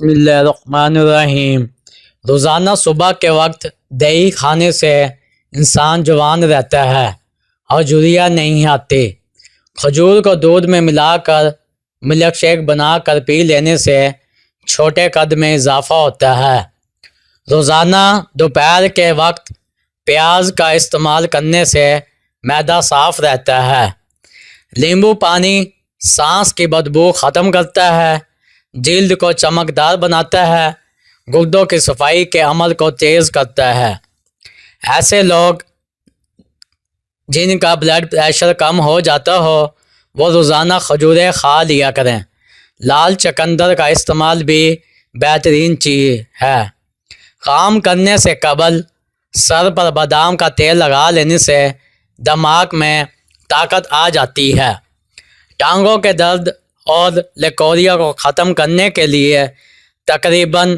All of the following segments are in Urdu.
بسم اللہ الرحمن الرحیم۔ روزانہ صبح کے وقت دہی کھانے سے انسان جوان رہتا ہے اور جھریاں نہیں آتی۔ کھجور کو دودھ میں ملا کر ملک شیک بنا کر پی لینے سے چھوٹے قد میں اضافہ ہوتا ہے۔ روزانہ دوپہر کے وقت پیاز کا استعمال کرنے سے معدہ صاف رہتا ہے۔ لیمبو پانی سانس کی بدبو ختم کرتا ہے، جلد کو چمکدار بناتا ہے، گردوں کی صفائی کے عمل کو تیز کرتا ہے۔ ایسے لوگ جن کا بلڈ پریشر کم ہو جاتا ہو وہ روزانہ کھجوریں کھا لیا کریں۔ لال چقندر کا استعمال بھی بہترین چیز ہے۔ کام کرنے سے قبل سر پر بادام کا تیل لگا لینے سے دماغ میں طاقت آ جاتی ہے۔ ٹانگوں کے درد اور لیکوریا کو ختم کرنے کے لیے تقریباً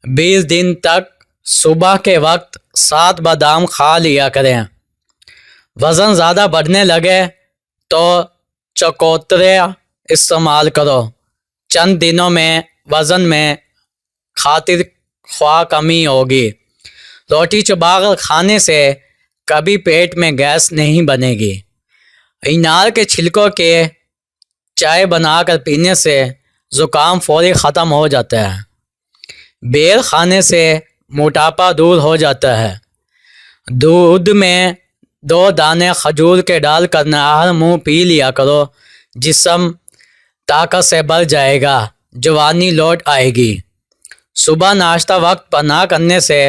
20 دن تک صبح کے وقت 7 بادام کھا لیا کریں۔ وزن زیادہ بڑھنے لگے تو چکوترے استعمال کرو۔ چند دنوں میں وزن میں خاطر خواہ کمی ہوگی۔ روٹی چبا کر کھانے سے کبھی پیٹ میں گیس نہیں بنے گی۔ انار کے چھلکوں کے چائے بنا کر پینے سے زکام فوری ختم ہو جاتا ہے۔ بیل کھانے سے موٹاپا دور ہو جاتا ہے۔ دودھ میں 2 دانے کھجور کے ڈال کر نہار منہ پی لیا کرو، جسم طاقت سے بھر جائے گا، جوانی لوٹ آئے گی۔ صبح ناشتہ وقت پر نہ کرنے سے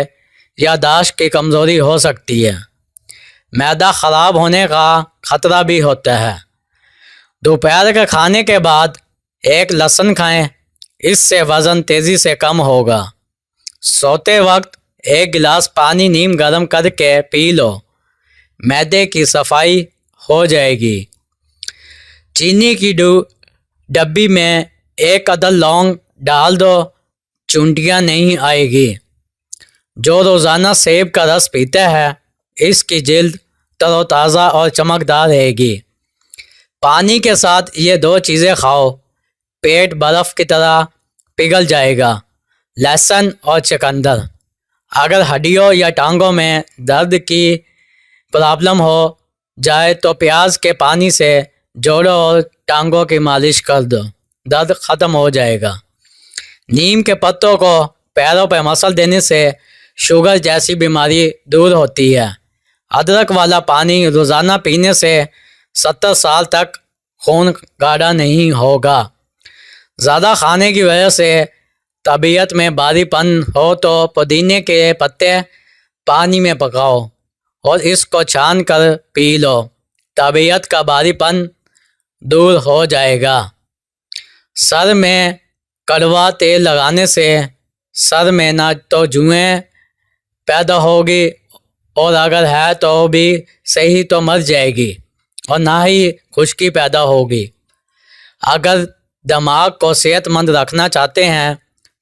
یادداشت کی کمزوری ہو سکتی ہے۔ معدہ خراب ہونے کا خطرہ بھی ہوتا ہے۔ دوپہر کے کھانے کے بعد 1 لہسن کھائیں، اس سے وزن تیزی سے کم ہوگا۔ سوتے وقت 1 گلاس پانی نیم گرم کر کے پی لو، معدے کی صفائی ہو جائے گی۔ چینی کی ڈبی میں 1 عدد لونگ ڈال دو، چونٹیاں نہیں آئے گی۔ جو روزانہ سیب کا رس پیتا ہے اس کی جلد تر و تازہ اور چمکدار رہے گی۔ پانی کے ساتھ یہ 2 چیزیں کھاؤ، پیٹ برف کی طرح پگھل جائے گا۔ لہسن اور چقندر۔ اگر ہڈیوں یا ٹانگوں میں درد کی پرابلم ہو جائے تو پیاز کے پانی سے جوڑوں اور ٹانگوں کی مالش کر دو، درد ختم ہو جائے گا۔ نیم کے پتوں کو پیروں پہ مسل دینے سے شوگر جیسی بیماری دور ہوتی ہے۔ ادرک والا پانی روزانہ پینے سے 70 سال تک خون گاڑھا نہیں ہوگا۔ زیادہ کھانے کی وجہ سے طبیعت میں بھاری پن ہو تو پودینے کے پتے پانی میں پکاؤ اور اس کو چھان کر پی لو، طبیعت کا بھاری پن دور ہو جائے گا۔ سر میں کڑوا تیل لگانے سے سر میں نہ تو جوئیں پیدا ہوگی اور اگر ہے تو بھی صحیح تو مر جائے گی، اور نہ ہی خشکی پیدا ہوگی۔ اگر دماغ کو صحت مند رکھنا چاہتے ہیں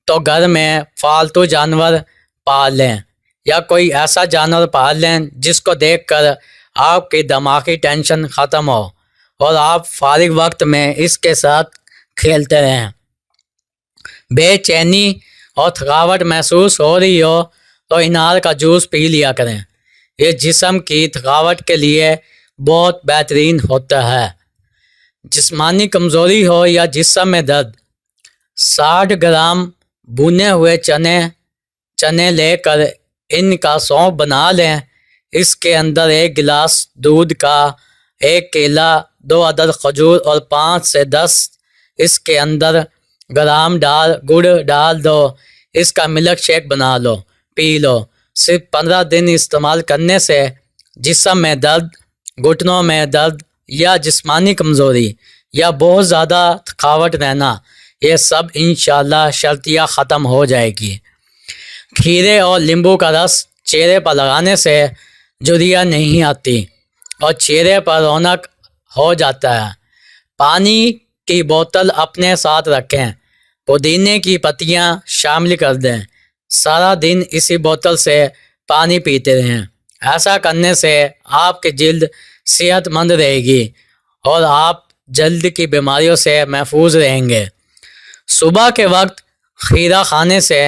تو گھر میں پالتو جانور پال لیں یا کوئی ایسا جانور پال لیں جس کو دیکھ کر آپ کی دماغی ٹینشن ختم ہو اور آپ فارغ وقت میں اس کے ساتھ کھیلتے رہیں۔ بے چینی اور تھکاوٹ محسوس ہو رہی ہو تو انار کا جوس پی لیا کریں، یہ جسم کی تھکاوٹ کے لیے بہت بہترین ہوتا ہے۔ جسمانی کمزوری ہو یا جسم میں درد، 60 گرام بھنے ہوئے چنے لے کر ان کا سونپ بنا لیں، اس کے اندر 1 گلاس دودھ کا 1 کیلا، 2 عدد کھجور اور 5 سے 10 اس کے اندر گرام گڑ ڈال دو، اس کا ملک شیک بنا لو، پی لو۔ صرف 15 دن استعمال کرنے سے جسم میں درد، گھٹنوں میں درد یا جسمانی کمزوری یا بہت زیادہ تھکاوٹ رہنا، یہ سب انشاءاللہ شرطیہ ختم ہو جائے گی۔ کھیرے اور لیمبو کا رس چہرے پر لگانے سے جھریاں نہیں آتی اور چہرے پر رونق ہو جاتا ہے۔ پانی کی بوتل اپنے ساتھ رکھیں، پودینے کی پتیاں شامل کر دیں، سارا دن اسی بوتل سے پانی پیتے رہیں۔ ایسا کرنے سے آپ کی جلد صحت مند رہے گی اور آپ جلد کی بیماریوں سے محفوظ رہیں گے۔ صبح کے وقت کھیرا کھانے سے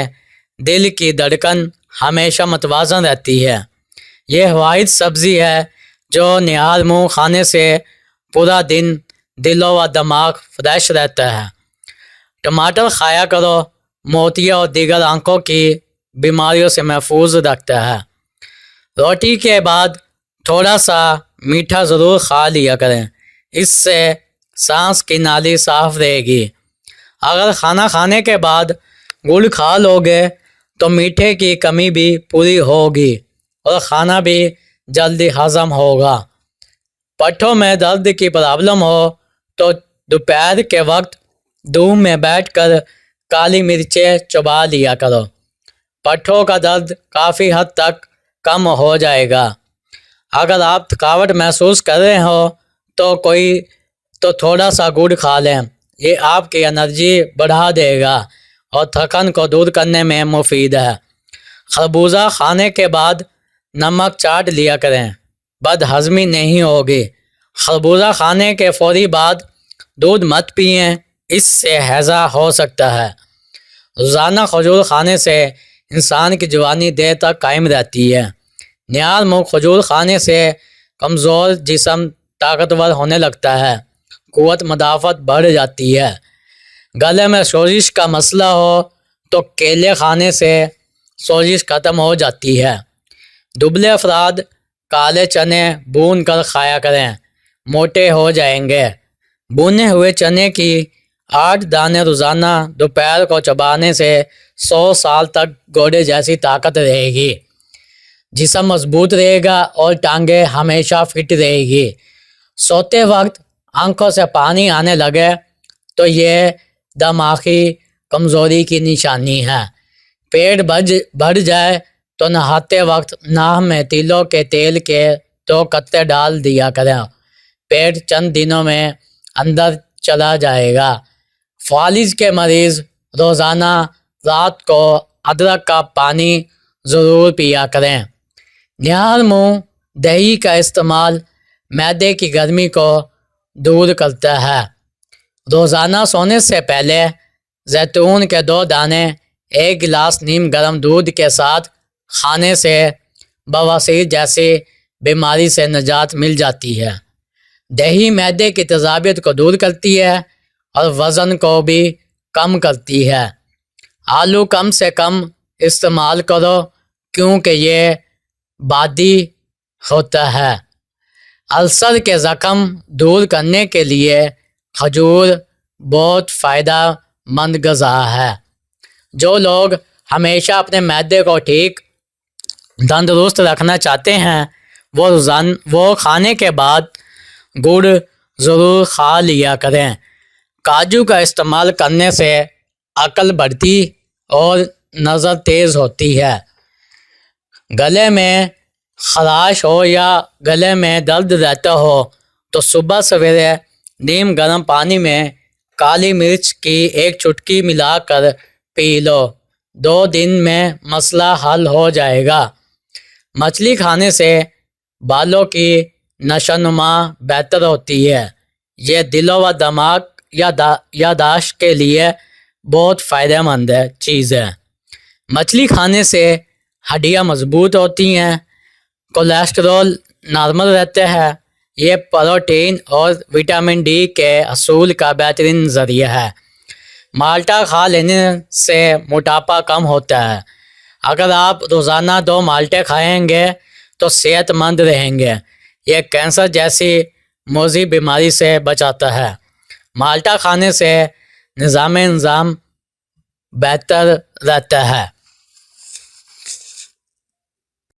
دل کی دھڑکن ہمیشہ متوازن رہتی ہے۔ یہ واحد سبزی ہے جو نہار منہ کھانے سے پورا دن دل و دماغ فریش رہتا ہے۔ ٹماٹر کھایا کرو، موتیا اور دیگر آنکھوں کی بیماریوں سے محفوظ رکھتا ہے۔ روٹی کے بعد تھوڑا سا میٹھا ضرور کھا لیا کریں، اس سے سانس کی نالی صاف رہے گی۔ اگر کھانا کھانے کے بعد گڑ کھا لو گے تو میٹھے کی کمی بھی پوری ہوگی اور کھانا بھی جلدی ہضم ہوگا۔ پٹھوں میں درد کی پرابلم ہو تو دوپہر کے وقت دھوپ میں بیٹھ کر کالی مرچیں چبا لیا کرو، پٹھوں کا درد کافی حد تک کم ہو جائے گا۔ اگر آپ تھکاوٹ محسوس کر رہے ہو تو تھوڑا سا گڑ کھا لیں، یہ آپ کی انرجی بڑھا دے گا اور تھکن کو دور کرنے میں مفید ہے۔ خربوزہ کھانے کے بعد نمک چاٹ لیا کریں، بد ہضمی نہیں ہوگی۔ خربوزہ کھانے کے فوری بعد دودھ مت پئیں، اس سے ہیضہ ہو سکتا ہے۔ روزانہ کھجور کھانے سے انسان کی جوانی دیر تک قائم رہتی ہے۔ نہار منہ کھجور کھانے سے کمزور جسم طاقتور ہونے لگتا ہے، قوت مدافعت بڑھ جاتی ہے۔ گلے میں سوزش کا مسئلہ ہو تو کیلے کھانے سے سوزش ختم ہو جاتی ہے۔ دبلے افراد کالے چنے بھون کر کھایا کریں، موٹے ہو جائیں گے۔ بھنے ہوئے چنے کی 8 دانے روزانہ دوپہر کو چبانے سے 100 سال تک گھوڑے جیسی طاقت رہے گی، جسم مضبوط رہے گا اور ٹانگیں ہمیشہ فٹ رہے گی۔ سوتے وقت آنکھوں سے پانی آنے لگے تو یہ دماغی کمزوری کی نشانی ہے۔ پیٹ بھر جائے تو نہاتے وقت ناک میں تیلوں کے تیل کے 2 قطرے ڈال دیا کریں، پیٹ چند دنوں میں اندر چلا جائے گا۔ فالج کے مریض روزانہ رات کو ادرک کا پانی ضرور پیا کریں۔ نہار منہ دہی کا استعمال معدے کی گرمی کو دور کرتا ہے۔ روزانہ سونے سے پہلے زیتون کے 2 دانے 1 گلاس نیم گرم دودھ کے ساتھ کھانے سے بواسیر جیسی بیماری سے نجات مل جاتی ہے۔ دہی معدے کی تیزابیت کو دور کرتی ہے اور وزن کو بھی کم کرتی ہے۔ آلو کم سے کم استعمال کرو کیونکہ یہ بادی ہوتا ہے۔ السر کے زخم دور کرنے کے لیے کھجور بہت فائدہ مند غذا ہے۔ جو لوگ ہمیشہ اپنے معدے کو ٹھیک تندرست رکھنا چاہتے ہیں وہ کھانے کے بعد گڑ ضرور کھا لیا کریں۔ کاجو کا استعمال کرنے سے عقل بڑھتی اور نظر تیز ہوتی ہے۔ گلے میں خراش ہو یا گلے میں درد رہتا ہو تو صبح سویرے نیم گرم پانی میں کالی مرچ کی 1 چٹکی ملا کر پی لو، 2 دن میں مسئلہ حل ہو جائے گا۔ مچھلی کھانے سے بالوں کی نشو نما بہتر ہوتی ہے، یہ دل و دماغ یادداشت کے لیے بہت فائدہ مند چیز ہے۔ مچھلی کھانے سے ہڈیاں مضبوط ہوتی ہیں، کولیسٹرول نارمل رہتا ہے، یہ پروٹین اور وٹامن ڈی کے حصول کا بہترین ذریعہ ہے۔ مالٹا کھا لینے سے موٹاپا کم ہوتا ہے۔ اگر آپ روزانہ 2 مالٹے کھائیں گے تو صحت مند رہیں گے، یہ کینسر جیسی موذی بیماری سے بچاتا ہے۔ مالٹا کھانے سے نظام بہتر رہتا ہے۔